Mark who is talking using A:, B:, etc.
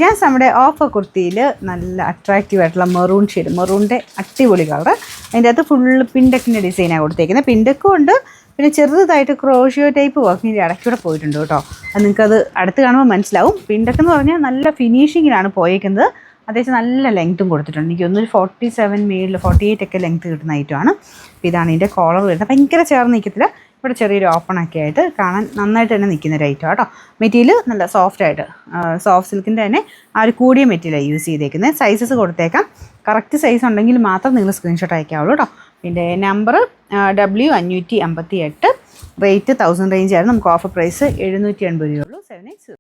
A: Jazz നമ്മുടെ offer കുർത്തിയിൽ നല്ല attractive ആയിട്ടുള്ള മെറൂൺ ഷെയ്ഡ്, മെറൂണിൻ്റെ അടിപൊളി കളർ. അതിൻ്റെ അകത്ത് ഫുള്ള് പിൻഡക്കിൻ്റെ ഡിസൈനാണ് കൊടുത്തേക്കുന്നത്. പിൻഡക്കും ഉണ്ട്, പിന്നെ ചെറുതായിട്ട് ക്രോഷിയോ ടൈപ്പ് വർക്കിൻ്റെ ഇടയ്ക്കൂടെ പോയിട്ടുണ്ട് കേട്ടോ. അത് നിങ്ങൾക്കത് അടുത്ത് കാണുമ്പോൾ മനസ്സിലാവും. പിൻഡക്കെന്ന് പറഞ്ഞാൽ നല്ല ഫിനിഷിങ്ങിലാണ് പോയേക്കുന്നത്. അത്യാവശ്യം നല്ല ലെങ്ത്തും കൊടുത്തിട്ടുണ്ട്. എനിക്ക് ഒന്നൊരു 47 മേളിൽ 48 ഒക്കെ ലെങ്ത്ത് കിട്ടുന്ന ഐറ്റമാണ്. അപ്പോൾ ഇതാണ് ഇതിൻ്റെ കോളർ വരുന്നത്. ഭയങ്കര ചേർന്ന് നിൽക്കത്തില്ല, ഇവിടെ ചെറിയൊരു ഓപ്പണൊക്കെ ആയിട്ട് കാണാൻ നന്നായിട്ട് തന്നെ നിൽക്കുന്ന ഒരു ഐറ്റം കേട്ടോ. മെറ്റീരിയൽ നല്ല സോഫ്റ്റായിട്ട്, സോഫ്റ്റ് സിൽക്കിൻ്റെ തന്നെ ആ ഒരു കൂടിയ മെറ്റീരിയലാണ് യൂസ് ചെയ്തേക്കുന്നത്. സൈസസ് കൊടുത്തേക്കാം. കറക്റ്റ് സൈസ് ഉണ്ടെങ്കിൽ മാത്രം നിങ്ങൾ സ്ക്രീൻഷോട്ട് അയക്കാവുള്ളൂ കേട്ടോ. പിന്നെ നമ്പർ W558, റേറ്റ് 1000 റേഞ്ച് ആയിരുന്നു. നമുക്ക് ഓഫർ പ്രൈസ് 780 രൂപയുള്ളൂ. 780.